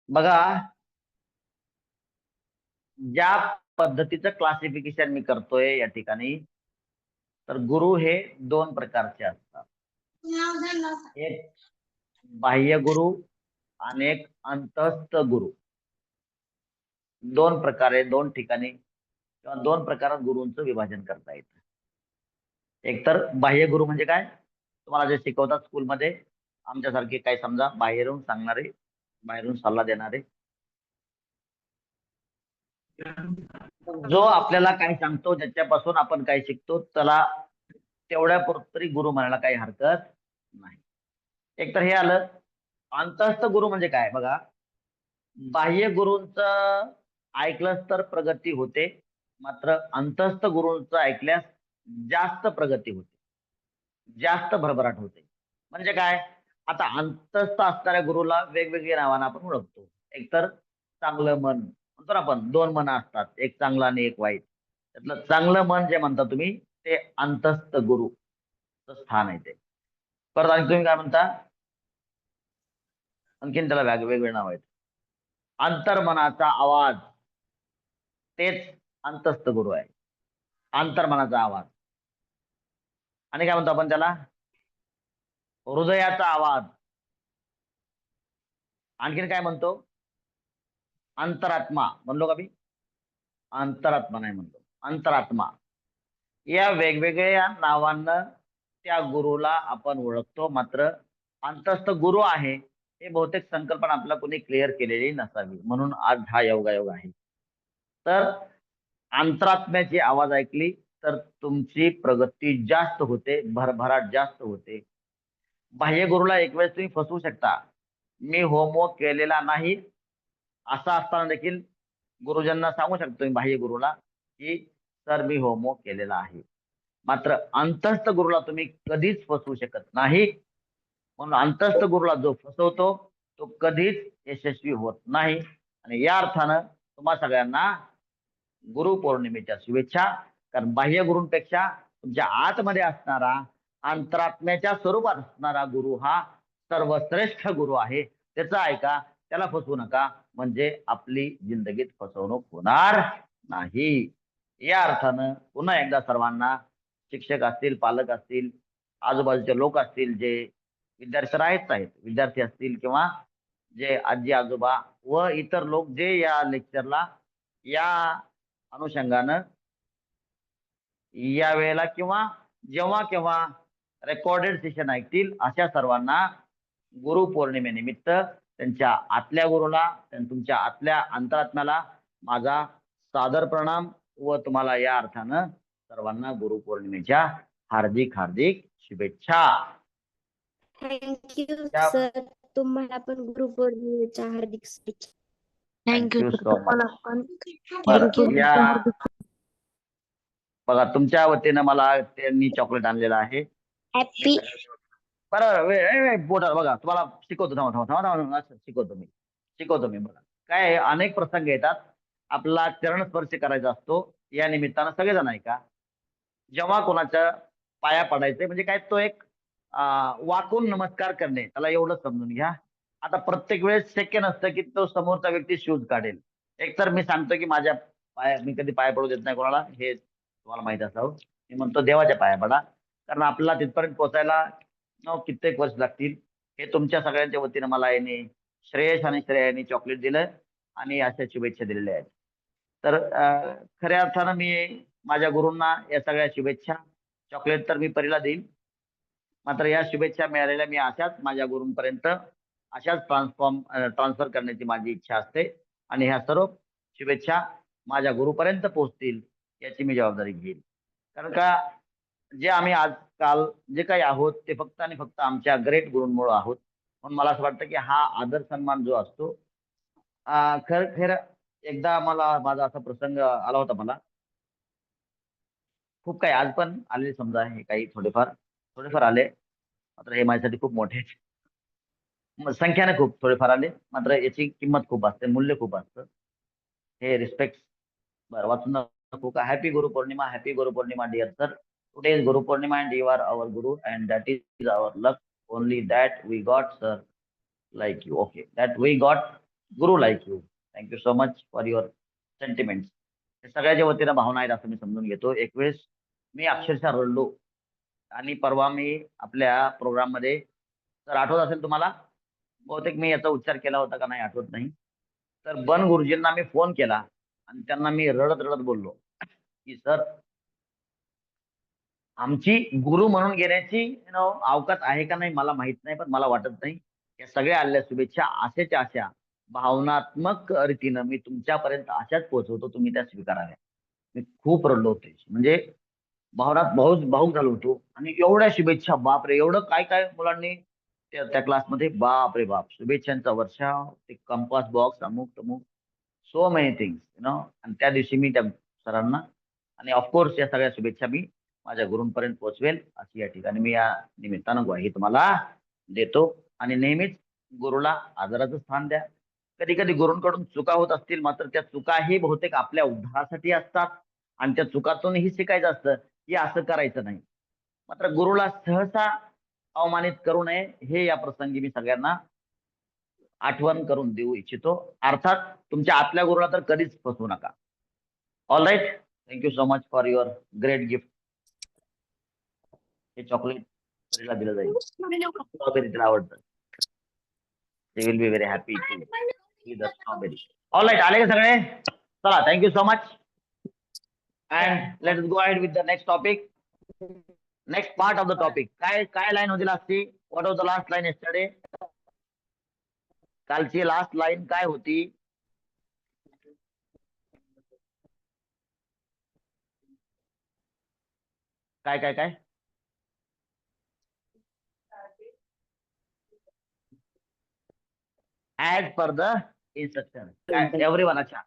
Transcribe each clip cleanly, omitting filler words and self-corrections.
बघा, ज्या पद्धतीचं क्लासिफिकेशन मी करतोय या ठिकाणी, तर गुरु हे दोन प्रकारचे असतात. एक बाह्य गुरु आणि एक अंतस्थ गुरु. दोन प्रकारे, दोन ठिकाणी किंवा दोन प्रकारात गुरूंचं विभाजन करता येतं. एक तर बाह्य गुरु म्हणजे काय, तुम्हाला जे शिकवतात स्कूलमध्ये, आमच्यासारखे काय समजा बाहेरून सांगणारे, बाहेरून सल्ला देणारे, जो आपल्याला काय सांगतो, ज्याच्यापासून आपण काय शिकतो, त्याला तेवढ्या तरी गुरु म्हणायला काही हरकत नाही. एक तर हे आलं. अंतस्थ गुरु म्हणजे काय बघा, बाह्य गुरूंचं ऐकलंच तर प्रगती होते, मात्र अंतस्थ गुरूंचं ऐकल्यास जास्त प्रगती होते, जास्त भरभराट होते. म्हणजे काय, आता अंतस्थ असणाऱ्या गुरुला वेगवेगळ्या नावानं आपण ओळखतो. एक तर चांगलं मन म्हणतो ना आपण, दोन मन असतात, एक चांगलं आणि एक वाईट. त्यातलं चांगलं मन जे म्हणता तुम्ही, ते अंतस्थ गुरु स्थान आहे ते. परत आणि तुम्ही काय म्हणता, आणखीन त्याला वेगवेगळे नाव आहेत. अंतर्मनाचा आवाज, तेच अंतस्थ गुरु आहे, अंतर्मनाचा आवाज. आणि काय म्हणतो आपण त्याला, हृदयाचा आवाज. आणखीन काय म्हणतो, अंतरात्मा म्हणलो का मी, अंतरात्मा नाही म्हणतो, अंतरात्मा. या वेगवेगळ्या नावानं त्या गुरुला आपण ओळखतो. मात्र अंतस्थ गुरु आहे हे बहुतेक संकल्पना आपल्याला कोणी क्लिअर केलेली नसावी, म्हणून आज हा योगायोग आहे. तर अंतरात्म्याची आवाज ऐकली तर तुमची प्रगती जास्त होते, भरभराट जास्त होते. बाह्य गुरुला एक वेळेस तुम्ही फसवू शकता, मी होमवर्क केलेला नाही असं असताना देखील गुरुजींना सांगू शकतो तुम्ही बाह्य गुरुला की सर मी होमवर्क केलेला आहे. मात्र अंतस्थ गुरुला तुम्ही कधीच फसवू शकत नाही. म्हणून अंतस्थ गुरुला जो फसवतो तो कधीच यशस्वी होत नाही. आणि या अर्थानं तुम्हा सगळ्यांना गुरुपौर्णिमेच्या शुभेच्छा. कारण बाह्य गुरूंपेक्षा तुमच्या आतमध्ये असणारा, अंतरात्म्याच्या स्वरूपात असणारा गुरु हा सर्वश्रेष्ठ गुरु आहे. त्याचा ऐका, त्याला फसवू नका, म्हणजे आपली जिंदगीत फसवणूक होणार नाही. या अर्थानं पुन्हा एकदा सर्वांना, शिक्षक असतील, पालक असतील, आजूबाजूचे लोक असतील, जे विद्यार्थी आहेत, विद्यार्थी असतील किंवा जे आजी आजोबा व इतर लोक जे या लेक्चरला या अनुषंगानं या वेळेला किंवा जेव्हा केव्हा रेकॉर्डेड सेशन ऐकतील, अशा सर्वांना गुरुपौर्णिमेनिमित्त त्यांच्या आतल्या गुरुला, तुमच्या आतल्या अंतरात्म्याला माझा सादर प्रणाम व तुम्हाला या अर्थानं सर्वांना गुरुपौर्णिमेच्या हार्दिक हार्दिक शुभेच्छा. थँक्यू सर, तुम्हाला पण गुरुपौर्णिमेच्या हार्दिक शुभेच्छा. Thank you so much. थँक्यू. या बघा, तुमच्या वतीनं मला त्यांनी चॉकलेट आणलेलं आहे. हॅपी. बरं बोटा बघा, तुम्हाला शिकवतो, थांबा शिकवतो मी. बघा काय आहे, अनेक प्रसंग येतात, आपला चरण स्पर्श करायचा असतो. या निमित्तानं सगळेजण आहे का, जेव्हा कोणाच्या पाया पडायचे म्हणजे काय, तो एक वाकून नमस्कार करणे, त्याला एवढं समजून घ्या. आता प्रत्येक वेळेस शक्य नसतं की तो समोरचा व्यक्ती शूज काढेल. एकतर मी सांगतो की माझ्या मी कधी पाया पडू देत नाही कोणाला, हे तुम्हाला माहित असावं. मी म्हणतो देवाच्या पाया पडा, कारण आपल्याला तिथपर्यंत पोहोचायला कित्येक वर्ष लागतील. हे तुमच्या सगळ्यांच्या वतीनं मला याने श्रेयश आणि श्रेयाने चॉकलेट दिलं आणि अशा शुभेच्छा दिलेल्या आहेत. तर खऱ्या अर्थानं मी माझ्या गुरूंना या सगळ्या शुभेच्छा, चॉकलेट तर मी परीला देईल, मात्र या शुभेच्छा मिळालेल्या मी अशाच माझ्या गुरूंपर्यंत अशाच ट्रान्सफर करण्याची माझी इच्छा असते. आणि ह्या सर्व शुभेच्छा माझ्या गुरुपर्यंत पोहोचतील याची मी जबाबदारी घेईल. कारण का, जे आम्ही आजकाल जे काही आहोत ते फक्त आणि फक्त आमच्या ग्रेट गुरूंमुळे आहोत. म्हणून मला असं वाटतं की हा आदर सन्मान जो असतो, खरं एकदा मला माझा असा प्रसंग आला होता. मला खूप काही आज पण आले, समजा हे काही थोडेफार आले, मात्र हे माझ्यासाठी खूप मोठे आहेत. संख्याने खूप थोडेफार आले, मात्र याची किंमत खूप असते, मूल्य खूप असतं. हे रिस्पेक्ट. बरं, वाचून दाखवू का? Happy Guru Purnima, happy Guru Purnima dear sir. Today is Guru Purnima and you are our guru and that is our luck only that we got sir like you. Okay, that we got guru like you. Thank you so much for your sentiments. हे सगळ्याच्या वतीनं भावना आहेत असं मी समजून घेतो. एक वेळेस मी अक्षरशः रडलो. आणि परवा मी आपल्या प्रोग्राम मध्ये, तर आठवत असेल तुम्हाला, बहुतेक मी याचा उच्चार केला होता का नाही आठवत नाही. तर बन गुरुजींना मी फोन केला आणि त्यांना मी रडत रडत बोललो की सर, आमची गुरु म्हणून घेण्याची अवकात आहे का नाही मला माहित नाही, पण मला वाटत नाही. या सगळ्या आलेल्या शुभेच्छा अशाच्या अशा भावनात्मक रीतीनं मी तुमच्यापर्यंत अशाच पोहोचवतो, तुम्ही त्या स्वीकाराव्या. मी खूप रडलो होते, म्हणजे भावनात भाऊक झालो होतो. आणि एवढ्या शुभेच्छा, बापरे, एवढं काय काय मुलांनी त्या क्लासमध्ये, बाप रे बाप, शुभेच्छांचा वर्षाव, ते कंपास बॉक्स, अमुक तमुक, सो मेनी थिंग्स आणि त्या दिवशी मी त्या सरांना, आणि ऑफकोर्स या सगळ्या शुभेच्छा मी माझ्या गुरूंपर्यंत पोहोचवेल अशी या ठिकाणी मी या निमित्तानं ग्वाही तुम्हाला देतो. आणि नेहमीच गुरुला आदराचं स्थान द्या. कधी कधी गुरूंकडून चुका होत असतील, मात्र त्या चुकाही बहुतेक आपल्या उद्धारासाठी असतात. आणि त्या चुकातूनही शिकायचं असतं की असं करायचं नाही. मात्र गुरुला सहसा अवमानित करू नये, हे या प्रसंगी मी सगळ्यांना आठवण करून देऊ इच्छितो. अर्थात तुमच्या आतल्या गुरुला तर कधीच फसवू नका. All right. Thank you so much for your great gift. हे चॉकलेट परीला दिलं जाईल. स्ट्रॉबेरी तिला आवडतं. They will be very happy to see the strawberry. All right, आले का सगळे? चला, thank you so much. And let's go ahead with the next topic. Next part of the topic. काय काय लाईन होती लास्टची? What was the last line yesterday? कालची last line काय होती? काय काय काय? As per the instruction. काय एव्हरीवन? अच्छा,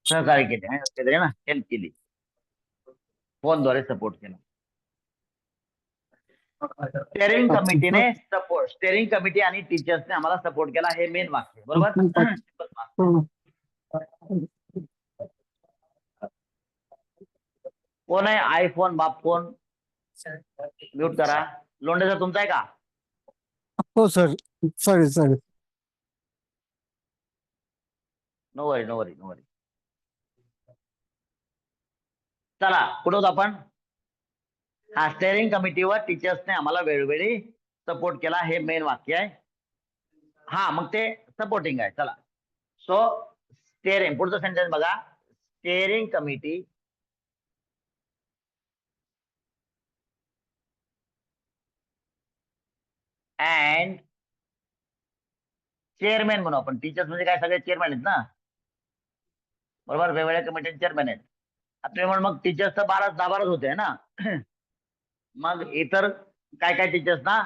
सहकार्य केले ना, हेल्प केली, फोनद्वारे सपोर्ट केला. स्टेअरिंग कमिटीने सपोर्ट, स्टेअरिंग कमिटी आणि टीचर्सने आम्हाला सपोर्ट केला, हे मेन वाक्य बरोबर. कोण आहे आयफोन बाप फोन? म्यूट करा. लोंढेचा तुमचा आहे का? हो सर, सॉरी सॉरी. नो वरी, नो वरी, नो वरी. चला, कुठं होतो आपण? हा, स्टेअरिंग कमिटीवर टीचर्सने आम्हाला वेळोवेळी सपोर्ट केला, हे मेन वाक्य आहे. हा, मग ते सपोर्टिंग आहे. चला, सो स्टेअरिंग, पुढचं सेंटेन्स बघा. स्टेअरिंग कमिटी अँड चेअरमॅन म्हणू आपण. टीचर्स म्हणजे काय, सगळे चेअरमॅन आहेत ना, बरोबर, वेगवेगळ्या कमिटी चेअरमॅन आहेत. आता म्हणून मग टीचर्स तर 12 होते ना. मग इतर काय काय टीचर्स ना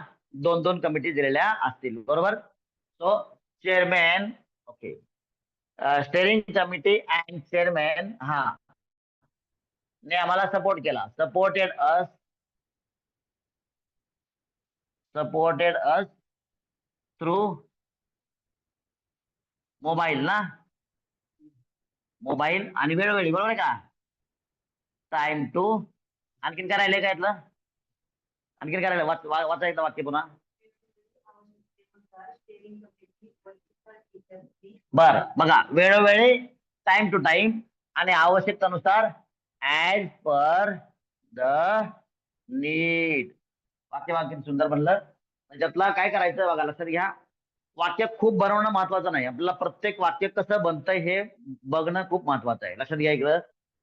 2-2 कमिटी दिलेल्या असतील, बरोबर. So chairman, okay, steering committee and chairman, हा, ने आम्हाला सपोर्ट केला. सपोर्टेड अस थ्रू मोबाईल ना, मोबाईल आणि वेळोवेळी, बरोबर आहे का? टाइम टू, आणखीन काय राहिले का यातलं? आणखीन काय राहिलं? वाचा एकदा वाक्य पुन्हा. बर, बघा, वेळोवेळी, टाइम टू टाइम, आणि आवश्यकतेनुसार, ऍज पर द नीड. वाक्य सुंदर बनलं. त्याच्यातला काय करायचं बघा, लक्षात घ्या. वाक्य खूप बनवणं महत्वाचं नाही, आपल्याला प्रत्येक वाक्य कसं बनतंय हे बघणं खूप महत्वाचं आहे. लक्षात घ्या इकडं.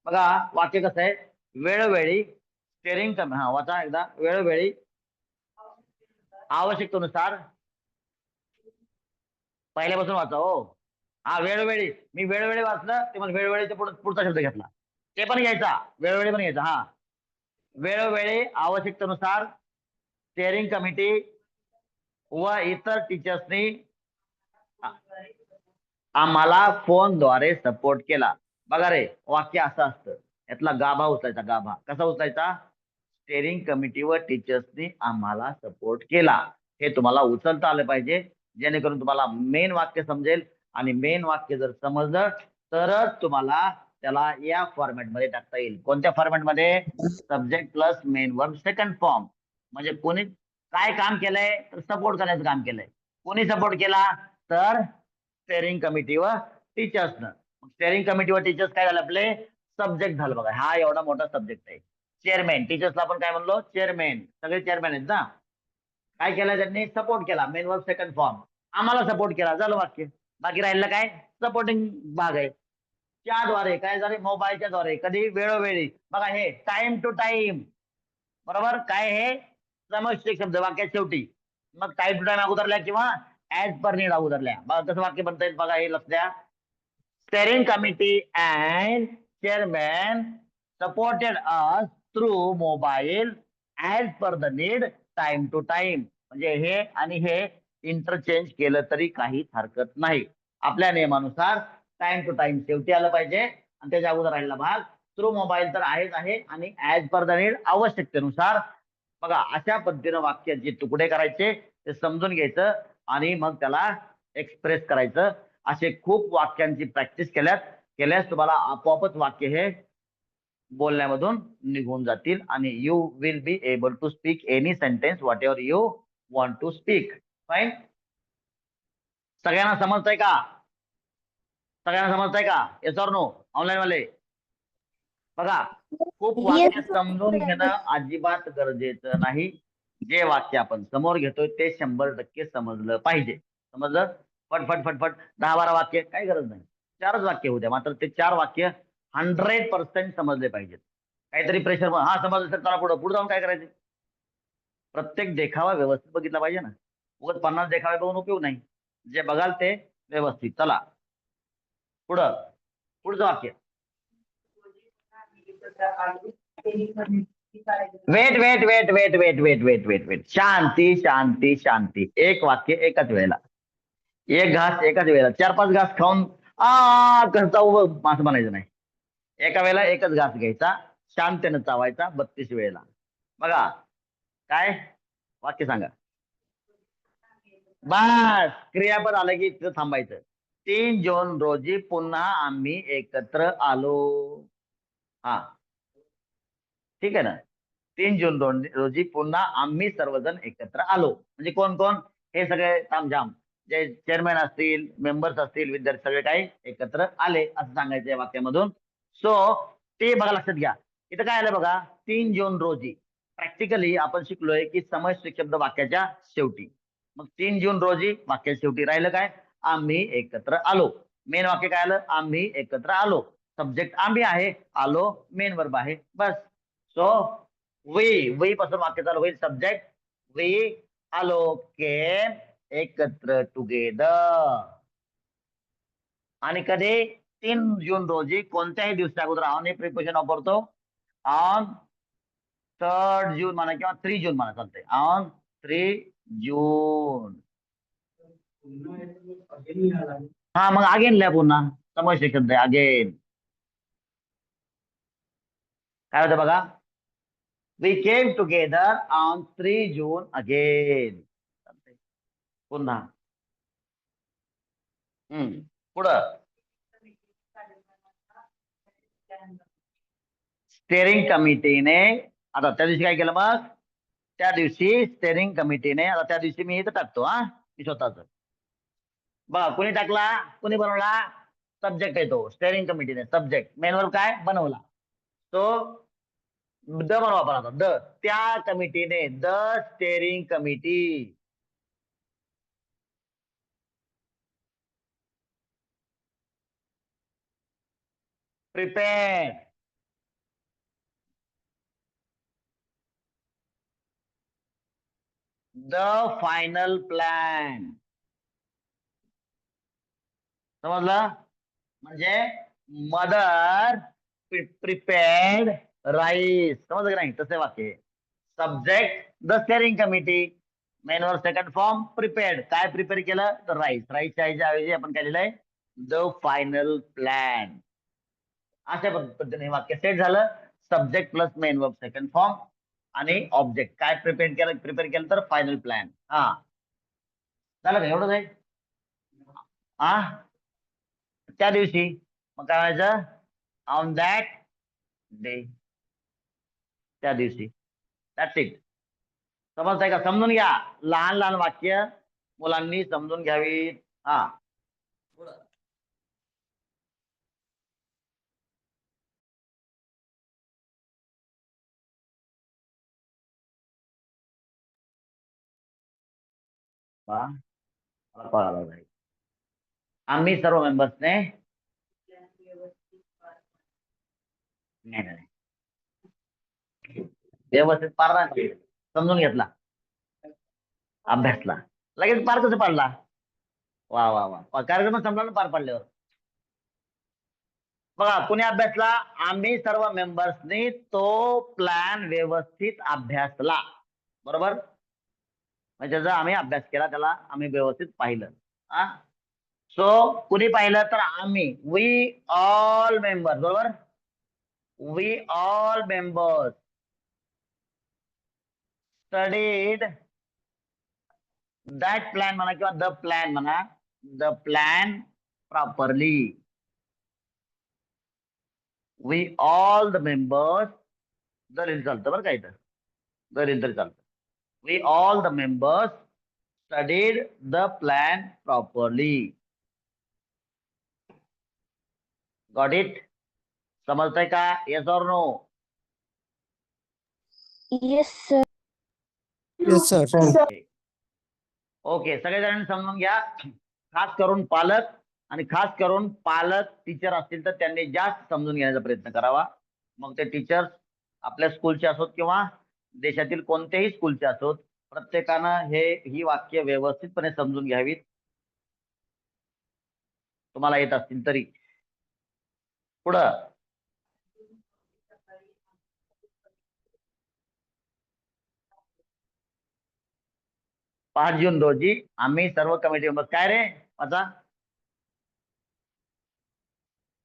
बघा, वाक्य कसं आहे? वेळोवेळी स्टेअरिंग कमी, हा वाचा एकदा. वेळोवेळी, आवश्यकतेनुसार, पहिल्यापासून वाचा हो. हा, वेळोवेळी, मी वेळोवेळी वाचलं, ते मला वेळोवेळीच्या पुढचा शब्द घेतला, ते पण घ्यायचा, वेळोवेळी पण घ्यायचा. हा, वेळोवेळी, आवश्यकतेनुसार, स्टेअरिंग कमिटी व इतर टीचर्सनी आम्हाला फोनद्वारे सपोर्ट केला. बघा रे, वाक्य असं असतं. यातला गाभा उचलायचा, गाभा कसा उचलायचा? स्टेअरिंग कमिटी व टीचर्सनी आम्हाला सपोर्ट केला. हे तुम्हाला उचलता आलं पाहिजे, जेणेकरून तुम्हाला मेन वाक्य समजेल. आणि मेन वाक्य जर समजलं तरच तुम्हाला त्याला या फॉर्मॅट मध्ये टाकता येईल. कोणत्या फॉर्मॅट मध्ये? Subject plus main verb second form. म्हणजे कोणी काय काम केलंय? तर सपोर्ट करण्याचं काम केलंय. कोणी सपोर्ट केला? तर स्टेअरिंग कमिटी व टीचर्सनं. स्टेअरिंग कमिटी व टीचर्स काय झालं? आपले सब्जेक्ट झालं. बघा, हा एवढा मोठा सब्जेक्ट आहे. चेअरमॅन, टीचर्सला आपण काय म्हणलो? चेअरमॅन. सगळे चेअरमॅन आहेत ना. काय केलं त्यांनी? सपोर्ट केला. Main verb second form. आम्हाला सपोर्ट केला, झालं वाक्य. बाकी राहिलं काय? सपोर्टिंग भाग आहे. त्याद्वारे काय झाले? मोबाईलच्या द्वारे. कधी? वेळोवेळी. बघा, हे टाइम टू टाइम. बरोबर. काय हे? समष्टी शब्द वाक्यात शेवटी. मग टाइम टू टाइम अगोदरल्या किंवा ऍज पर नीड अगोदरल्या. बघा कसं वाक्य बनता येईल. बघा, हे लक्ष द्या. Steering committee and chairman supported us through mobile as per the need time to time. म्हणजे हे आणि हे इंटरचेंज केलं तरी काही हरकत नाही. आपल्या नियमानुसार टाइम टू टाइम शेवटी आलं पाहिजे आणि त्याच्या अगोदर राहिलेला भाग थ्रू मोबाईल तर आहेच आहे आणि ऍज पर द नीड आवश्यकतेनुसार. बघा, अशा पद्धतीनं वाक्याचे तुकडे करायचे, ते समजून घ्यायचं आणि मग त्याला एक्सप्रेस करायचं. असे खूप वाक्यांची प्रॅक्टिस केल्यास तुम्हाला आपोआपच वाक्य हे बोलण्यामधून निघून जातील आणि you will be able to speak any sentence whatever you want to speak. Fine. सगळ्यांना समजतंय का? सगळ्यांना समजतंय का? Yes or no? ऑनलाईन वाले बघा, खूप वाक्य Yes, समजून sir. घेणं अजिबात गरजेचं नाही. जे वाक्य आपण समोर घेतोय ते 100% समजलं पाहिजे. समजलं? फटफट फटफट 10-12 वाक्य काही गरज नाही. 4च वाक्य होऊ द्या, मात्र ते 4 वाक्य 100% समजले पाहिजेत. काहीतरी प्रेशर, हा समजलं तर चला पुढे पुढे जाऊन काय करायचं? प्रत्येक देखावा व्यवस्थित बघितला पाहिजे ना. उगाच 50 देखावे बघून उपयोग नाही. जे बघाल ते व्यवस्थित. चला पुढं, पुढचं वाक्य. Wait wait wait wait wait wait wait wait wait शांती शांती शांती. एक वाक्य एकाच वेळेला. एक घास एकाच वेळेला. 4-5 घास खाऊन करता उभं असं म्हणायचं नाही. एका वेळेला एकच घास घ्यायचा, शांततेनं चावायचा 32 वेळेला. बघा काय वाक्य सांगा. बस, क्रियापद आलं की तिथं थांबायचं. 3 जून रोजी पुन्हा आम्ही एकत्र आलो. हा, ठीक आहे ना. 3 जून रोजी पुन्हा आम्ही सर्वजण एकत्र आलो. म्हणजे कोण कोण? हे सगळे तामझाम, जे चेअरमॅन असतील, मेंबर्स असतील, विद्यार्थी सगळे काही एकत्र आले असं सांगायचं या वाक्यामधून. सो ते बघा, लक्षात घ्या. इथं काय आलं बघा? 3 जून रोजी. प्रॅक्टिकली आपण शिकलोय की समष्टी शब्द वाक्याच्या शेवटी. मग 3 जून रोजी वाक्याच्या शेवटी राहिलं काय? आम्ही एकत्र आलो. मेन वाक्य काय आलं? आम्ही एकत्र आलो. सब्जेक्ट आम्ही आहे, आलो मेन वर्ब आहे, बस. सो वी पासून वाक्य चालू होईल. सब्जेक्ट वी आलो, केम एकत्र टुगेदर. आणि कधी? 3 जून रोजी. कोणत्याही दिवसा अगोदर ऑन हे प्रिपोजिशन वापरतो. ऑन 3rd जून म्हणा किंवा 3 जून म्हणा, चालतंय. ऑन 3 जून. हा, मग अगेन लिहा पुन्हा. समजते शब्द अगेन. काय होतं बघा? We came together on 3 June again. पुन्हा. पुढं. स्टेअरिंग कमिटीने आता त्या दिवशी काय केलं मग? त्या दिवशी स्टेअरिंग कमिटीने, आता त्या दिवशी मी इथं टाकतो, मी स्वतःच. बघा, कोणी टाकला? कोणी बनवला? सब्जेक्ट आहे तो. स्टेअरिंग कमिटीने सब्जेक्ट. मेन वर्ब काय? बनवला. तो द बनवा आपण आता. द, त्या कमिटीने, the steering committee. Prepare the final plan. समजलं? म्हणजे मदर प्रिपेअर्ड राईस. समजलं की नाही? तसे वाक्य. Subject the steering committee, main verb second form prepared. काय प्रिपेअर केलं तर राईटच्या ऐवजी आपण काय लिहिलंय द फायनल प्लॅन. अशा पद्धतीने हे वाक्य सेट झालं. Subject plus main verb second form आणि ऑब्जेक्ट. काय प्रिपेअर केलं तर फायनल प्लॅन. हा झालं का एवढंच आहे. हा त्या दिवशी मग काय व्हायचं ऑन दॅट डे. त्या दिवशी. That's it. समजतंय का. समजून घ्या. लहान लहान वाक्य मुलांनी समजून घ्यावीत. हा पहा, मला कळालं नाही. आम्ही सर्व मेंबर्सने नाही व्यवस्थित पार नाही पाडला. समजून घेतला अभ्यासला लगेच पार कसं पाडला. वा वा वा कार्यक्रम समजा पार पाडल्यावर. बघा कुणी अभ्यासला आम्ही सर्व मेंबर्सनी तो प्लॅन व्यवस्थित अभ्यासला. बरोबर म्हणजे जर आम्ही अभ्यास केला त्याला आम्ही व्यवस्थित पाहिलं. हा सो कुणी पाहिलं तर आम्ही वी ऑल मेंबर्स. बरोबर we all members studied that plan म्हणा किंवा द प्लॅन म्हणा the plan properly. We all the members the लिहिलं चालतं बरं काय तर द लिहिलं तरी चालतं. We all the members studied the plan properly. Got it. समजतंय का. Yes or no. Yes sir. Yes sir. Okay सगळेजण समजून घ्या. खास करून पालक आणि खास करून पालक टीचर असतील तर त्यांनी जास्त समजून घेण्याचा प्रयत्न करावा. मग ते टीचर्स आपल्या स्कूलचे असोत किंवा देशातील कोणत्याही स्कूलचे असोत प्रत्येकानं ही वाक्य व्यवस्थितपणे समजून घ्यावीत. तुम्हाला येत असतील तरी. पुढं 5 जून रोजी आम्ही सर्व कमिटी मेंबर्स. काय रे माझा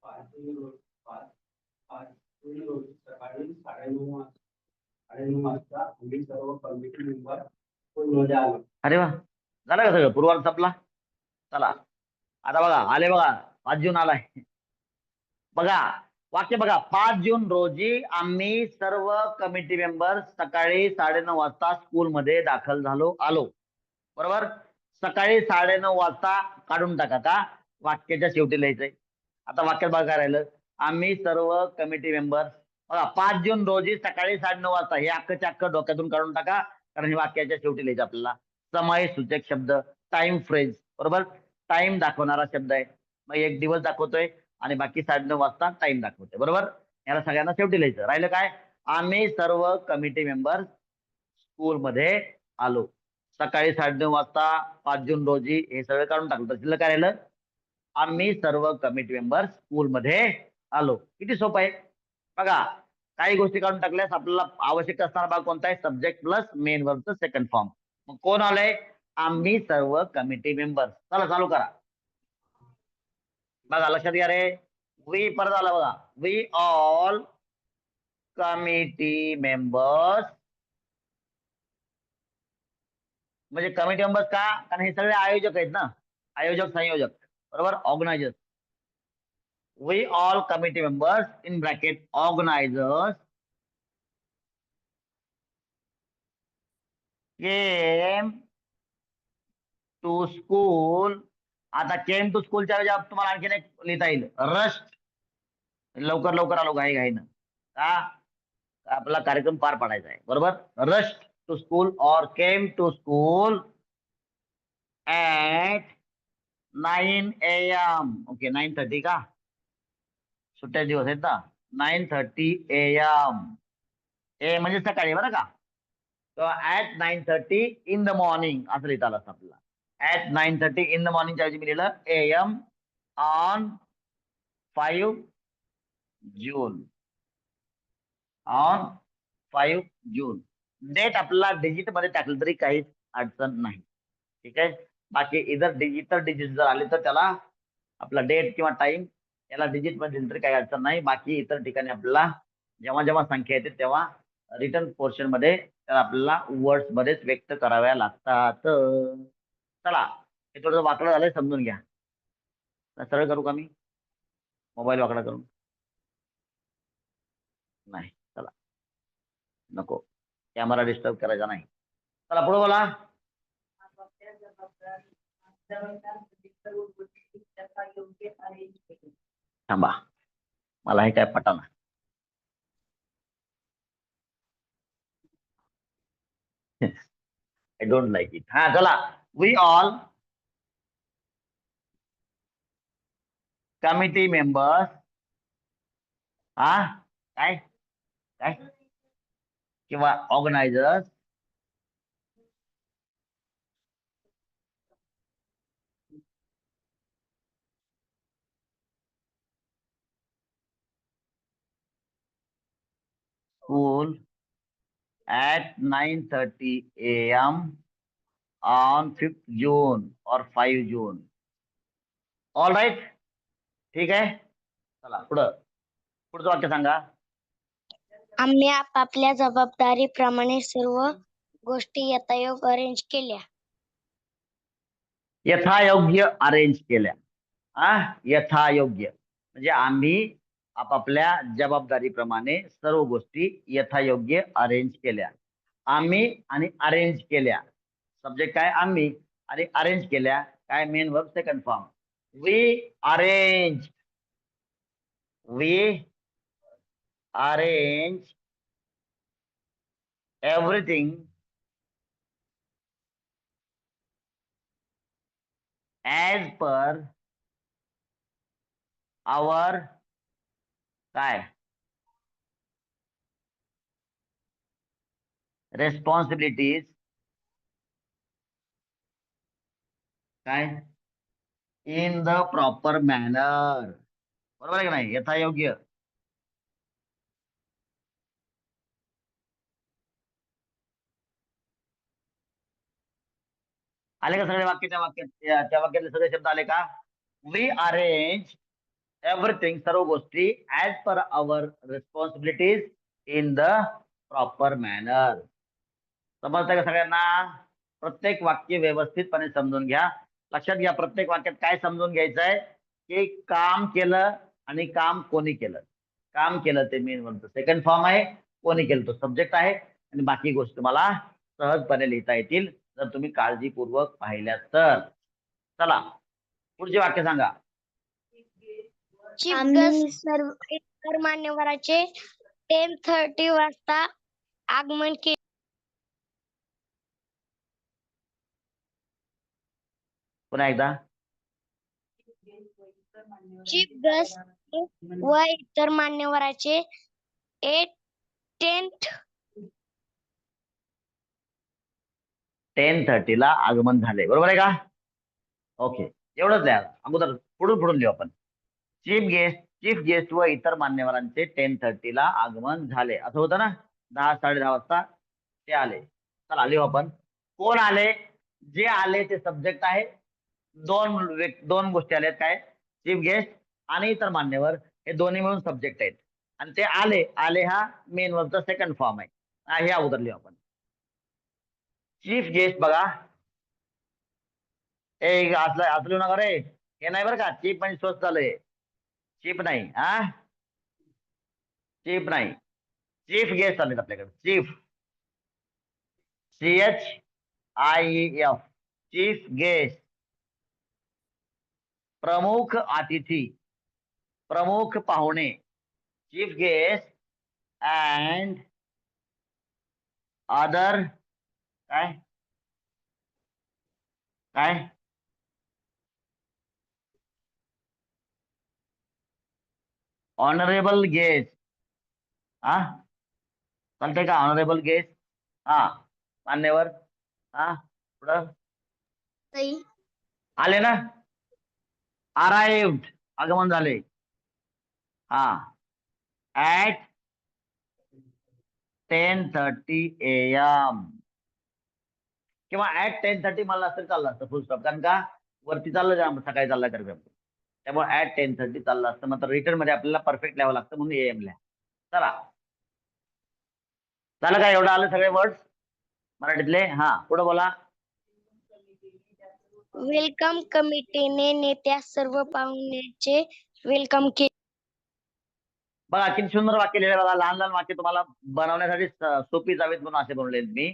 5 जून रोजी सकाळी 9:30 वाजता आम्ही सर्व कमिटी मेंबर स्कूलमध्ये आलो. अरे वा झालं का सगळं पूर्वाला संपला. चला आता बघा आले बघा 5 जून आलाय. बघा वाक्य बघा 5 जून रोजी आम्ही सर्व कमिटी मेंबर सकाळी 9:30 वाजता स्कूलमध्ये दाखल आलो. बरोबर सकाळी 9:30 वाजता काढून टाका का वाक्याच्या शेवटी लिहायचंय. आता वाक्यात बघा काय राहिलं आम्ही सर्व कमिटी मेंबर्स. बघा 5 जून रोजी सकाळी 9:30 वाजता हे अख्खच्या अख्खं डोक्यातून काढून टाका कारण हे वाक्याच्या शेवटी लिहायचं आपल्याला. समय सूचक शब्द टाइम फ्रेज. बरोबर टाइम दाखवणारा शब्द आहे. मग एक दिवस दाखवतोय आणि बाकी 9:30 वाजता टाइम दाखवतोय. बरोबर याला सगळ्यांना शेवटी लिहायचं. राहिलं काय आम्ही सर्व कमिटी मेंबर स्कूलमध्ये आलो. सकाळी 9:30 वाजता 5 जून रोजी हे सगळं काढून टाकलं तर काय राहिलं आम्ही सर्व कमिटी मेंबर स्कूलमध्ये आलो. किती सोपं आहे बघा. काही गोष्टी काढून टाकल्यास आपल्याला आवश्यक असणारा भाग कोणता आहे सब्जेक्ट प्लस मेन वर्बचं सेकंड फॉर्म. मग कोण आलंय आम्ही सर्व कमिटी मेंबर्स. चला चालू करा. बघा लक्षात घ्या रे वी परत आला बघा वी ऑल कमिटी मेंबर्स. म्हणजे कमिटी मेंबर्स का कारण हे सगळे आयोजक आहेत ना. आयोजक संयोजक. बरोबर organisers. We all committee members in bracket organisers came to school. आता केम टू स्कूलच्या ऐवजी तुम्हाला आणखीन एक लिहिता येईल रस्ट. लवकर लवकर आलो घाई घाईनं का आपला कार्यक्रम पार पाडायचा आहे. बरोबर रस्ट टू स्कूल और came to school at 9 AM. Okay 9:30 का सुट्ट्या दिवस आहेत ना 9:30 AM. ए म्हणजे सकाळी बरं का. ऍट 9:30 इन द मॉर्निंग असं लिहिता आलं असतं आपल्याला. ऍट 9:30 इन द मॉर्निंगच्या ऐवजी मी लिहिलं AM on 5 June. On 5 June. Date आपल्याला डिजिट मध्ये टाकलं तरी काहीच अडचण नाही. ठीक आहे. बाकी इतर डिजिट जर आले तर त्याला आपला डेट किंवा टाइम याला डिजिट मध्ये दिलं तरी काही अडचण नाही. बाकी इतर ठिकाणी आपल्याला जेव्हा जेव्हा संख्या येते तेव्हा रिटर्न पोर्शन मध्ये त्याला आपल्याला वर्ड्स मध्येच व्यक्त कराव्या लागतात. चला, हे थोडं वाकडं झालंय, समजून घ्या. सरळ करू का मी मोबाईल वाकडा करून? नाही, चला, नको, कॅमेरा डिस्टर्ब करायचा नाही. चला पुढे बोला. थांबा, मला हे काय पटाना. I don't like it. हा चला, we all committee members, हा काय काय किंवा organisers school at 9:30 a.m. on 5th June or 5 June. All right, ठीक आहे. चला पुढचं वाक्य सांगा. आम्ही आपापल्या जबाबदारीप्रमाणे सर्व गोष्टी यथायोग्य अरेंज केल्या. यथायोग्य अरेंज केल्या. यथायोग्य म्हणजे आम्ही आपापल्या जबाबदारीप्रमाणे सर्व गोष्टी यथायोग्य अरेंज केल्या. आम्ही आणि अरेंज केल्या, सब्जेक्ट काय आम्ही आणि अरेंज केल्या काय main verb second form. We arrange everything as per our काय responsibilities काय in the proper manner. बरोबर आहे की नाही? यथायोग्य. आले का सगळे वाक्य? त्या वाक्यातले सगळे शब्द आले का? वी अरेंज एव्हरीथिंग, सर्व गोष्टी as per hour responsibilities in the proper manner. समजतंय का सगळ्यांना? प्रत्येक वाक्य व्यवस्थितपणे समजून घ्या. लक्षात घ्या, प्रत्येक वाक्यात काय समजून घ्यायचंय की काम केलं आणि काम कोणी केलं. काम केलं ते मेन म्हणतो सेकंड फॉर्म आहे, कोणी केलं तो सब्जेक्ट आहे, आणि बाकी गोष्टी तुम्हाला सहजपणे लिहिता येतील जर तुम्ही काळजीपूर्वक पाहिल्या तर. चला पुढचे वाक्य सांगा. आम्ही सर्व इतर मान्यवरांचे 10:30 वाजता आगमन केले. पुन्हा एकदा. चीफ गेस्ट व इतर मान्यवरांचे 10:30 ला आगमन झाले. बरोबर आहे का? ओके, एवढंच आहे. अगोदर पुढून लिहू आपण. चीफ गेस्ट व इतर मान्यवरांचे 10:30 ला आगमन झाले. असं होतं ना, 10-10:30 वाजता ते आले. चला लिहू आपण. कोण आले? जे आले ते सब्जेक्ट आहे. दोन गोष्टी आल्यात काय, चीफ गेस्ट आणि इतर मान्यवर, हे दोन्ही मिळून सब्जेक्ट आहेत. आणि ते आले हा मेन वर्बचा सेकंड फॉर्म आहे. हे अगोदर लिहू आपण. चीफ गेस्ट बघा, असं लिहू नका रे, हे नाही बरं का. चीफ म्हणजे स्वस्त झालंय, चीप नाही. चीप नाही, चीफ गेस्ट आलेत आपल्याकडे. चीफ, CHIEF, चीफ गेस्ट, प्रमुख अतिथी, प्रमुख पाहुणे, चीफ गेस्ट अँड अदर काय काय ऑनरेबल गेस्ट. चालतंय का? ऑनरेबल गेस्ट, मान्यवर. पुढं आले ना, अराइव्ड, आगमन झाले. At 10:30 AM. किंवा ऍट 10:30 मला असतं चाललं असतं फुल स्टॉप, कारण का वरती चाललं जा सकाळी चालला कार्यक्रम, त्यामुळे ऍट 10:30 चाललं असतं. मात्र रिटर्न मध्ये आपल्याला परफेक्ट लिहावं लागतं म्हणून AM लिहा. चला झालं का? एवढं आलं सगळे वर्ड्स मराठीतले? हा पुढे बोला. वेलकम कमिटीने नेत्या सर्व पाहुण्यांचे वेलकम केले. बघा किती सुंदर वाक्य लिहिले बघा. लहान लहान वाक्य तुम्हाला बनवण्यासाठी सोपी जावीत म्हणून असे बनवले मी.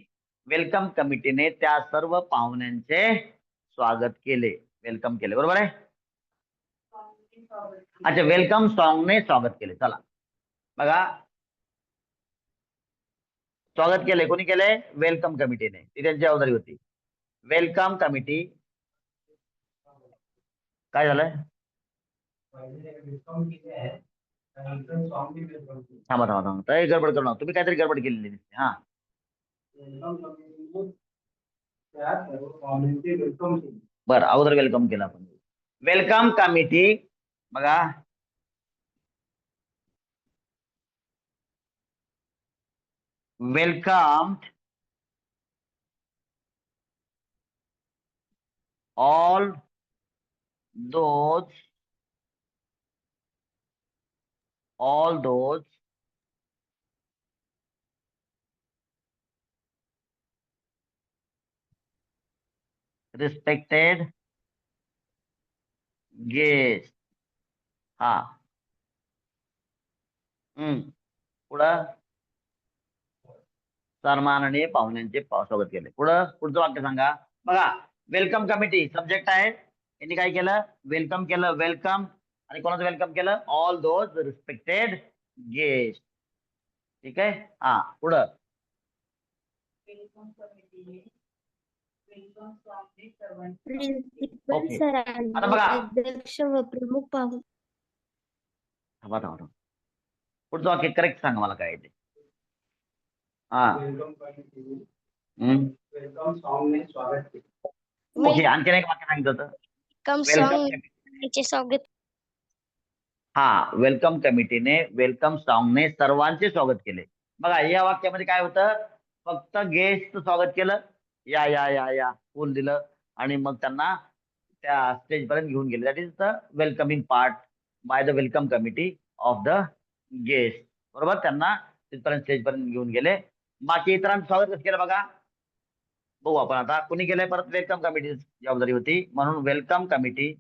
वेलकम कमिटीने त्या सर्व पाहुण्यांचे स्वागत केले, वेलकम केले, बरोबर आहे. अच्छा, वेलकम सॉन्गने स्वागत केले. चला बघा, स्वागत केले कोणी केले? वेलकम कमिटीने, ती त्यांची जबाबदारी होती. वेलकम कमिटी काय झालंय? थांबा थांबा थांबा, काही गडबड करू नका तुम्ही, काहीतरी गडबड केलेली दिसते. हा बरं, अगोदर वेलकम केलं आपण. वेलकम कमिटी बघा, welcomed all those respected guests. हा पुढं सन्माननीय पाहुण्यांचे स्वागत केले. पुढचं वाक्य सांगा. बघा, वेलकम कमिटी सब्जेक्ट आहे, यांनी काय केलं? वेलकम केलं. वेलकम आणि कोणाचं वेलकम केलं? All those respected guest. ठीक आहे. हा पुढं प्रिन्सिपल ओके. सरांनी आता बघा. अध्यक्ष व प्रमुख पाहुणे. थांबा थांबा थांबा, पुढचं वाक्य करेक्ट सांगा मला काय आहे ते. हा वेलकम सॉन्गने स्वागत केले. ओके, आणखीन एक वाक्य सांगितलं होतं. वेलकम सॉन्गचे स्वागत. हा, वेलकम कमिटीने वेलकम सॉन्गने सर्वांचे स्वागत केले. बघा या वाक्यामध्ये काय होतं? फक्त गेस्ट स्वागत केलं, या या या या फुल दिलं आणि मग त्यांना त्या स्टेज पर्यंत घेऊन गेले. That is the welcoming part by the welcome committee of the guest, बरोबर. त्यांना तिथपर्यंत स्टेज पर्यंत घेऊन गेले. बाकी इतरांचं स्वागत कसं केलं बघा, बघू आपण आता. कुणी केलंय? परत वेलकम कमिटी जबाबदारी होती, म्हणून वेलकम कमिटी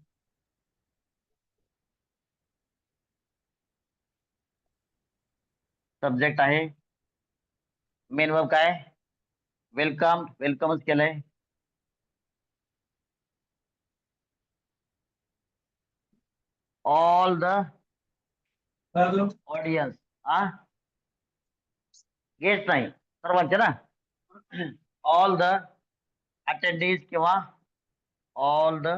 सब्जेक्ट आहे. मेन वर्ब काय? वेलकम, वेलकमच केलंय. ऑल द ऑडियन्स, गेस्ट नाही, सर्वांचे ना. ऑल द अटेंडीज किंवा ऑल द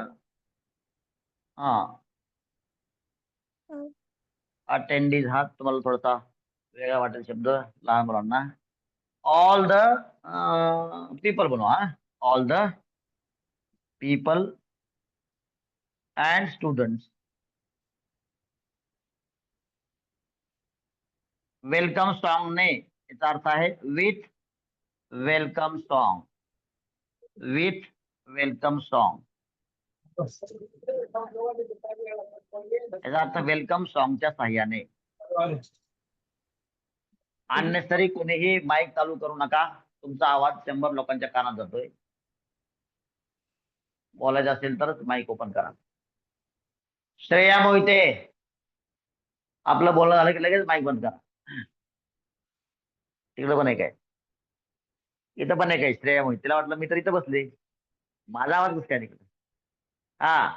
अटेंडीज, हा तुम्हाला थोडासा वेगळा वाटेल शब्द लहान मुलांना. ऑल द पीपल बनवा. All the people and students. Welcome सॉन्गने याचा अर्थ आहे with welcome song, with welcome song याचा अर्थ वेलकम सॉन्गच्या साह्याने. अननेसरी कोणीही माईक चालू करू नका, तुमचा आवाज 100 लोकांच्या कानात जातोय. बोलायचं असेल तरच माईक ओपन करा. श्रेया मोहिते, आपलं बोलणं झालं की लगेच माईक बंद करा. तिकडं पण आहे काय? इथं पण आहे काय? श्रेया मोहिते, तिला वाटलं मी तर इथं बसले, माझा आवाज कसं काय तिकडे? हा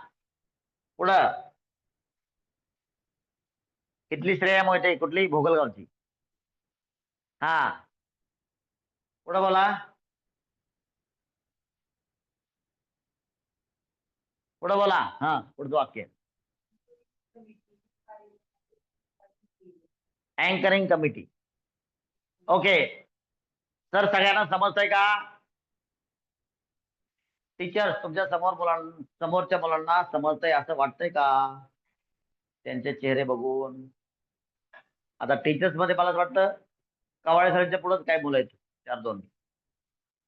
पुढं, इथली श्रेया मोहिते कुठली? भोगलगावची. हा पुढं बोला. पुढं बोला. हा पुढचं वाक्य, अँकरिंग कमिटी. ओके सर, सगळ्यांना समजतंय का? टीचर्स, तुमच्या समोरच्या मुलांना समजतंय असं वाटतंय का त्यांचे चेहरे बघून? आता टीचर्स मध्ये मला असं वाटतं कवाळे सरांच्या पुढेच काय बोलायचं 4-2.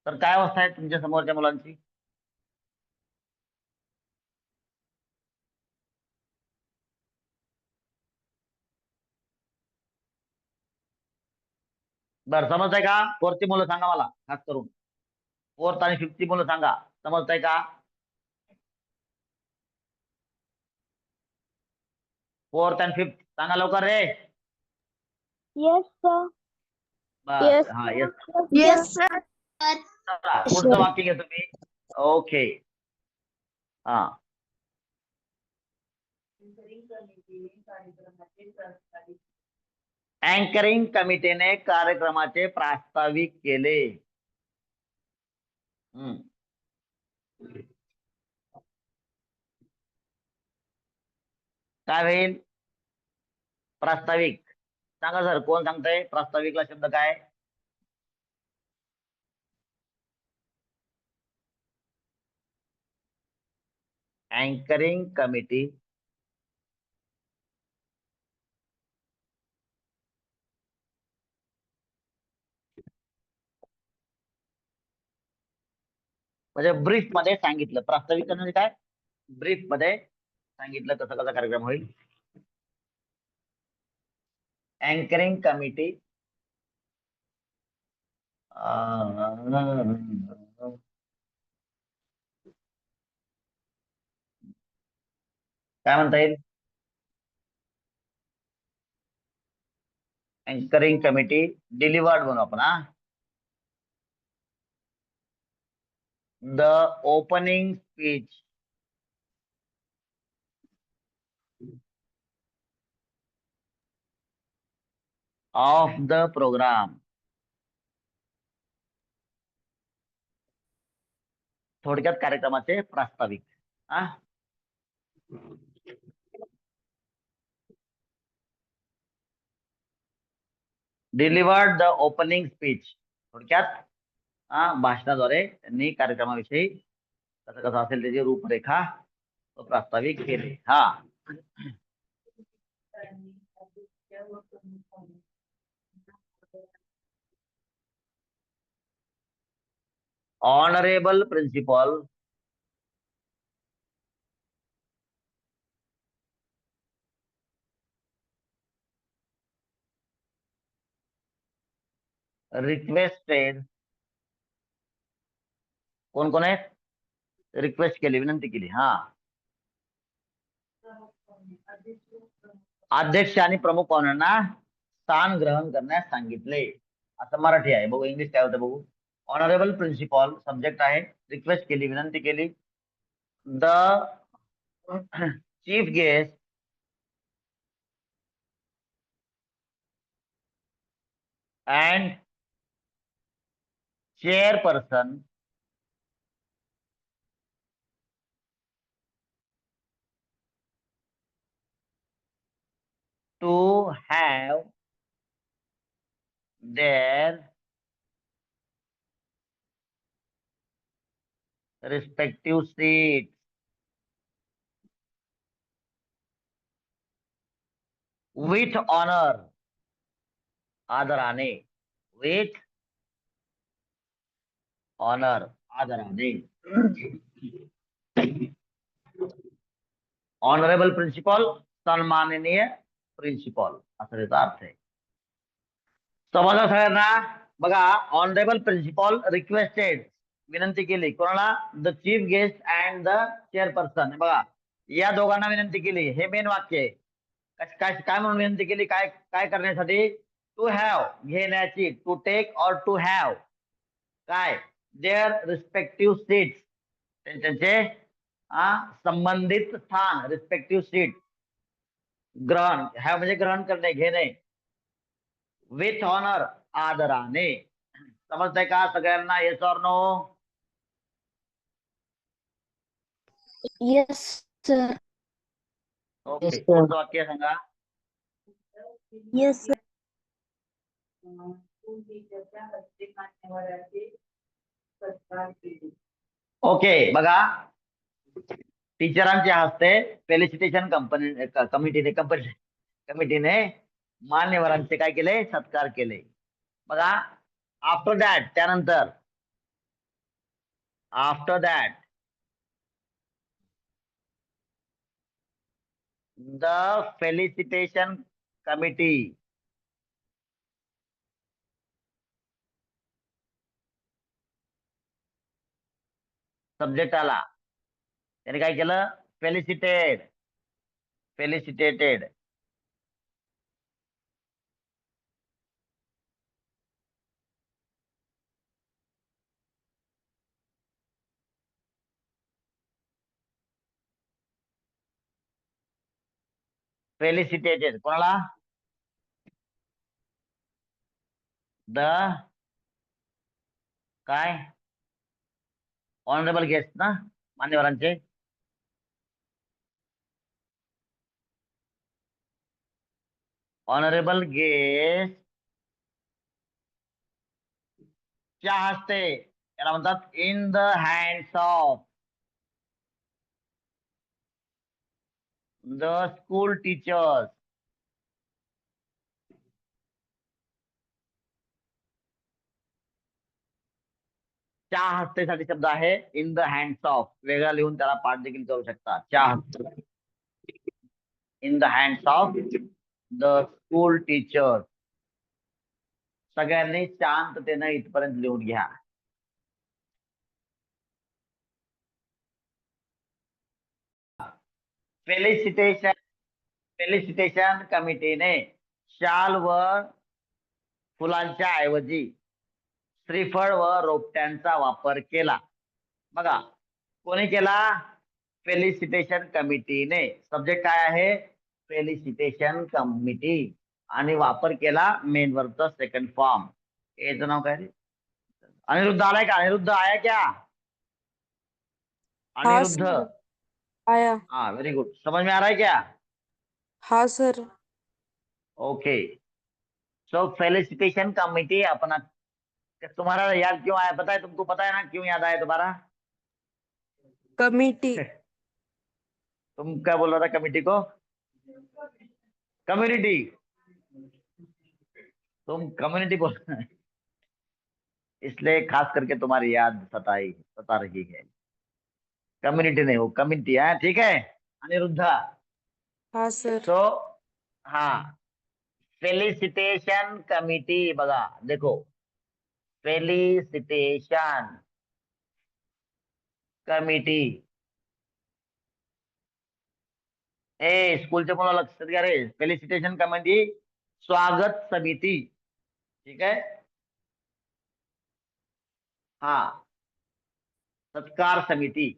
तर काय अवस्था आहे तुमच्या समोरच्या मुलांची? बरं, समजताय का? फोर्थची मुलं सांगा मला, खास करून फोर्थ आणि फिफ्थची मुलं सांगा, समजताय का? फोर्थ अँड फिफ्थ सांगा लवकर रे. Yes sir. बस, Yes, हा, येस. Yes, sir. चला, पुढचं वाक्य घ्या तुम्ही. ओके, हा. अँकरिंग कमिटीने कार्यक्रमाचे प्रास्ताविक केले. काय होईल? प्रास्ताविक सांगा सर, कोण सांगताय? प्रास्ताविकला शब्द काय? अँकरिंग कमिटी म्हणजे ब्रीफ मध्ये सांगितलं. प्रास्ताविक म्हणजे काय? ब्रीफ मध्ये सांगितलं कसं कसा कार्यक्रम होईल. अँकरिंग कमिटी काय म्हणता येईल? अँकरिंग कमिटी डिलिव्हर्ड म्हणू आपण. हा, the opening speech of the programme. थोडक्यात कार्यक्रमाचे प्रास्ताविक. हा, डिलिव्हर्ड द ओपनिंग स्पीच. थोडक्यात भाषणाद्वारे त्यांनी कार्यक्रमाविषयी कसं कसं असेल त्याची रूपरेखा प्रास्ताविक केले. हा, ऑनरेबल प्रिन्सिपल रिक्वेस्टेड. कोण कोण आहेत? रिक्वेस्ट केली, विनंती केली. हा, अध्यक्ष आणि प्रमुख पाहुण्यांना स्थान ग्रहण करण्यास सांगितले. असं मराठी आहे. बघू इंग्लिश काय होतं बघू. ऑनरेबल प्रिन्सिपल सब्जेक्ट आहे. रिक्वेस्ट केली, विनंती केली. The chief guest and chairperson to have their respective seats with honor. आदराने. with honor. आदराने. ऑनरेबल प्रिन्सिपल सन्माननीय प्रिन्सिपल असा त्याचा अर्थ आहे. समजलं सगळ्यांना? बघा, ऑनरेबल प्रिन्सिपल रिक्वेस्टेड विनंती केली कोणाला? The chief guest and the chairperson. बघा, या दोघांना विनंती केली. हे मेन वाक्य आहे. काय काय म्हणून विनंती केली? काय काय करण्यासाठी? टू हॅव घेण्याची. टू टेक और टू हॅव काय? देअर रिस्पेक्टिव्ह सीट्स त्यांचे संबंधित स्थान. Respective seat. ग्रहण. हॅव म्हणजे ग्रहण करणे, घेणे. विथ ऑनर आदराने. समजतंय का सगळ्यांना? Yes or no? Yes, sir. Okay, पुढचं वाक्य सांगा. Yes, sir. ओके, बघा, टीचरांच्या हस्ते फेलिसिटेशन कमिटीने मान्यवरांचे काय केले? सत्कार केले. बघा, आफ्टर दॅट त्यानंतर After that, the felicitation committee subject आला, त्याने काय केलं? फेलिसिटेटेड. फेलिसिटेटेड कोणाला? द काय ऑनरेबल गेस्ट ना, मान्यवरांचे. ऑनरेबल गेस्ट च्या हस्ते, याला म्हणतात in the hands of the school teachers. च्या हस्तेसाठी शब्द आहे इन द हँड्स ऑफ, वेगळा लिहून त्याला पाठ देखील करू शकता. च्या हस्ते, in the hands of the school teachers. सगळ्यांनी शांततेनं इथपर्यंत लिहून घ्या. फेलिसिटेशन कमिटीने शाल व फुलांच्या ऐवजी श्रीफळ व रोपट्यांचा वापर केला. बघा, कोणी केला? फेलिसिटेशन कमिटीने. सब्जेक्ट काय आहे? Felicitation committee. आणि वापर केला मेन वर्बचा सेकंड फॉर्म. याचं नाव काय रे? अनिरुद्ध आलाय का? अनिरुद्ध आया क्या? अनिरुद्ध आया. हाँ, वेरी गुड. समझ में आ रहा है क्या? हाँ सर. ओके. सो फेलिसिटेशन कमिटी अपना, तुम्हारा याद क्यों आया? पता है तुमको? पता है ना क्यों याद आया तुम्हारा? कमिटी. तुम क्या बोल रहा था कमिटी को? कम्युनिटी. तुम कम्युनिटी बोल रहे हैं, इसलिए खास करके तुम्हारी याद सता रही है. कम्युनिटी नहीं, वो कमिटी है. ठीक है अनिरुद्ध? हाँ सर. सो हाँ, फेलिसिटेशन कमिटी. बघा, देखो, फेलिसिटेशन कमिटी. स्कूलच्या मुलं लक्षात घ्या रे. फेलिसिटेशन कमिटी, स्वागत समिती. ठीक है? हाँ, सत्कार समिती.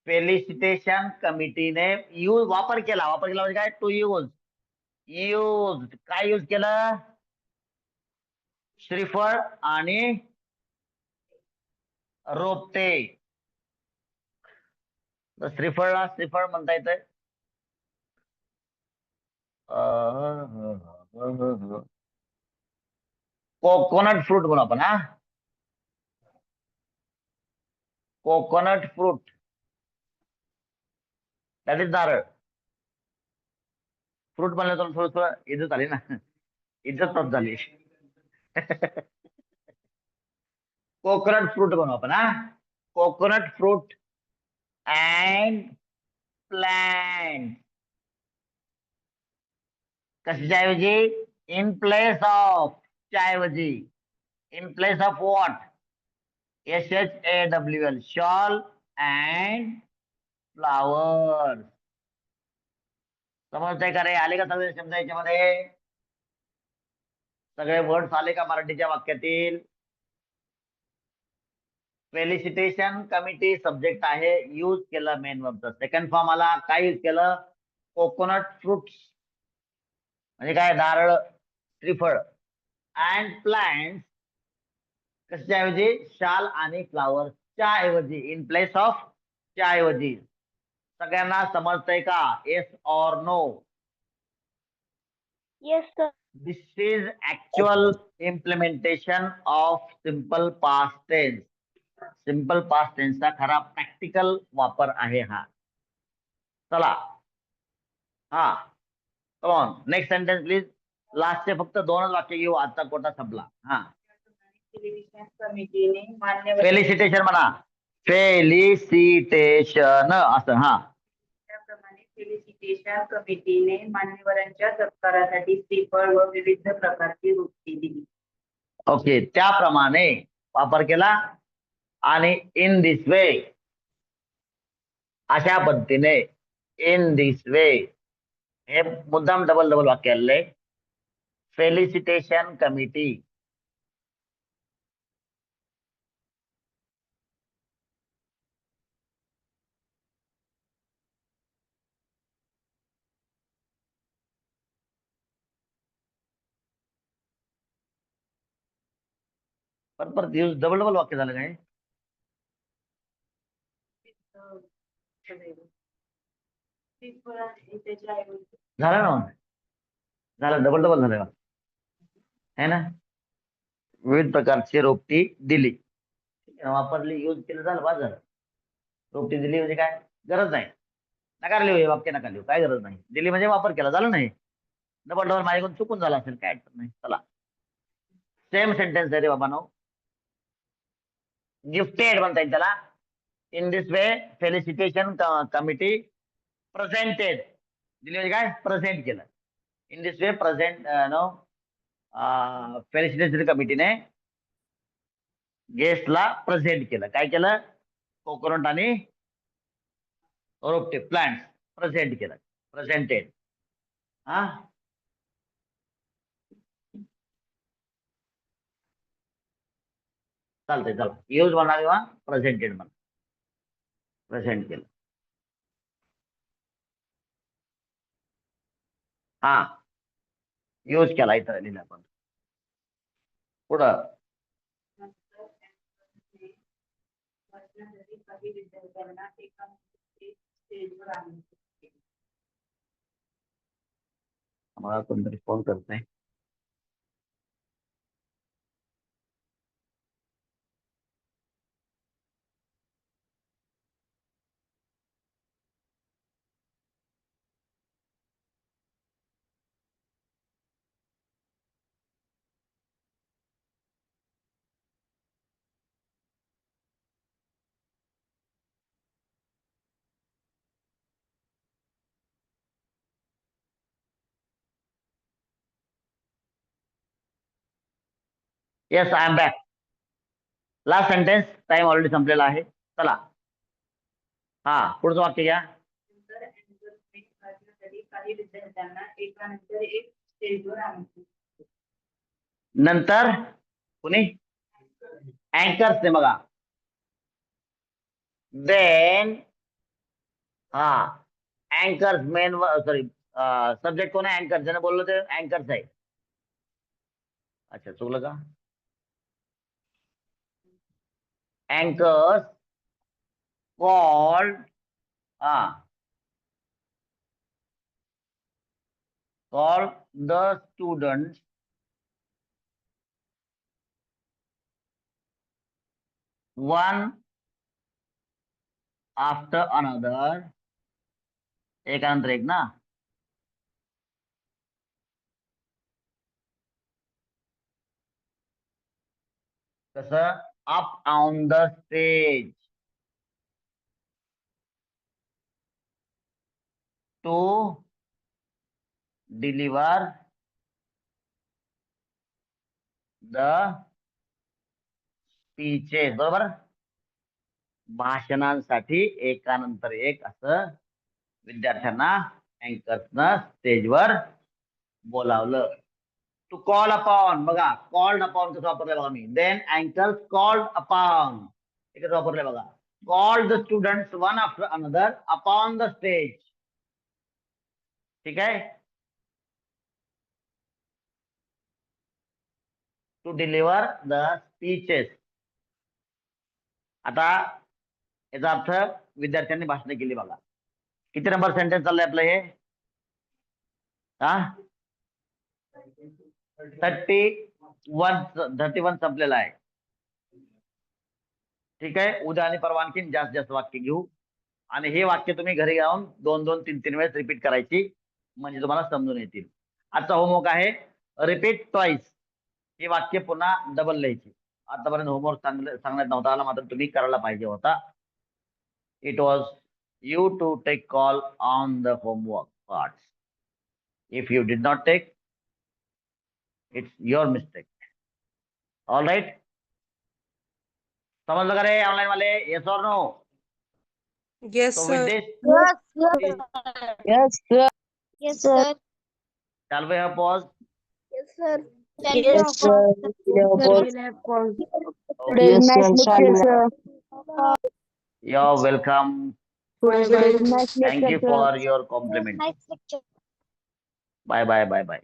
फेलिसिटेशन कमिटीने वापर केला म्हणजे काय? To use. काय यूज केलं? श्रीफळ आणि रोपटे. श्रीफळला श्रीफळ म्हणता येतंय. कोकोनट फ्रूट म्हणू आपण. हा, कोकोनट फ्रूट, दॅट इज नारळ. फ्रूट म्हणलं तर थोडं इज्जत आली ना, इज्जत प्राप्त झाली. कोकोनट फ्रूट बनवू आपण. हा, कोकोनट फ्रूट अँड प्लांट. कशाच्या ऐवजी? इन प्लेस ऑफ च्या ऐवजी. In place of what? SHAWL, shawl and flowers. समजतंय का रे? आले का सगळे शब्द याच्यामध्ये? सगळे वर्ड्स आले का मराठीच्या वाक्यातील? फेलिसिटेशन कमिटी सब्जेक्ट आहे, यूज केलं मेन वर्बचा सेकंड फॉर्म आला. काय यूज केलं? कोकोनट फ्रुट्स म्हणजे काय? नारळ, श्रीफळ. अँड प्लांट्स कशाच्या ऐवजी? शाल आणि फ्लावर्स च्या ऐवजी. इन प्लेस ऑफ च्या ऐवजी. सगळ्यांना समजतंय का? येस और no? Yes sir. This is actual implementation of simple past tense. Simple past टेन्सचा खरा प्रॅक्टिकल वापर आहे हा. चला, हा, come on, next sentence please. लास्टचे फक्त 2च वाक्य घेऊ, आजचा कोटा संपला. हा, टेलिव्हिजन कमिटीने मान्यवर फेलिसिटेशन म्हणा, फेलिसिटेशन असं. हा, त्याप्रमाणे फेलिसिटेशन कमिटीने मान्यवरांच्या सत्कारासाठी श्रीफळ व विविध प्रकारची वृत्ती दिली. ओके, त्याप्रमाणे वापर केला. आणि इन दिस वे, अशा पद्धतीने, इन दिस वे, हे मुद्दाम डबल डबल वाक्य आलेलं आहे. फेलिसिटेशन कमिटी परत यूज डबल डबल वाक्य झालं काय? श्रीफळ आणि त्याच्याऐवजी झालं ना, झालं, डबल डबल झालं है ना. विविध प्रकारची रोपटी दिली, वापरली, यूज केलं, झालं, बाद झालं. रोपटी दिली म्हणजे काय, गरज नाही, नकार लिहू, हे वाक्य नका लिहू, काय गरज नाही. दिली म्हणजे वापर केला, झालं नाही. डबल डबल माझ्याकडून चुकून झाला असेल, काय अडचण नाही. चला, सेम सेंटेन्स आहे रे बाबा. नो, गिफ्टेड म्हणता येईल त्याला. In this way felicitation committee presented, दिली म्हणजे काय, प्रेझेंट केलं. In this way present, no, felicitation कमिटीने गेस्टला प्रेझेंट केलं. काय केलं, कोकोनट आणि रोपटे, प्लांट प्रेझेंट केलं, प्रेझेंटेड. हा, चालतंय. चला, यूज म्हणा किंवा प्रेझेंटेड म्हणा, प्रेझेंट केलं. हा, यूज केला इथं लिहिलं आपण. पुढं नंतर अँकरने मध्यंतरी काही विद्यार्थ्यांना एका स्टेजवर आणले. मला कोणतरी फोन करत नाही. Yes, I am back. Last sentence, time already संपलेला आहे. चला, हा, पुढचं वाक्य घ्या. नंतर अँकरने मध्यंतरी काही विद्यार्थ्यांना एकानंतर एक स्टेजवर आणले. नंतर कुणी, अँकर्सने, बघा. देन, हा, अँकर्स मेन, सॉरी, सब्जेक्ट कोण आहे, अँकर. ज्याने बोललो ते अँकर्स आहे. अच्छा, चुकलं का. अँकर्स कॉल्ड, हा, called the students one after another, एकानंतर एक ना. कसं, up on the stage to deliver the speeches, बरोबर. भाषणांसाठी एकानंतर एक असं विद्यार्थ्यांना अँकर्सनं स्टेजवर बोलावलं. टू कॉल अपॉन, बघा, कॉल्ड अपॉन कसं वापरलंय बघा मी. देन अँकर्स कॉल्ड अपॉन, हे कसं वापरलंय बघा. Called the students one after another upon the stage. ठीक आहे, टू डिलिव्हर द स्पीचेस. आता याचा अर्थ विद्यार्थ्यांनी भाषण केली बघा. किती नंबर सेंटेन्स चाललंय आपलं हे, हा, 31 संपलेला आहे. ठीक आहे, उद्या आणि परवा आणखीन जास्त जास्त वाक्य घेऊ. आणि हे वाक्य तुम्ही घरी जाऊन 2-2, 3-3 वेळेस रिपीट करायची, म्हणजे तुम्हाला समजून येतील. आजचा होमवर्क आहे, रिपीट ट्वाइस. हे वाक्य पुन्हा डबल लिहायची. आतापर्यंत होमवर्क सांगण्यात नव्हता आला, मात्र तुम्ही करायला पाहिजे होता. It was you to take call on the homework parts. If you did not take, it's your mistake. All right. समजलं का रे ऑनलाईन वाले? येस और no? Yes, So with sir. this, Yes, sir. Yes, sir. shall we have pause? Yes, sir. Yes, sir. We'll have pause. Okay. Yes, sir. You're welcome. Bye bye. Thank you for your compliment. Nice lecture. Bye bye.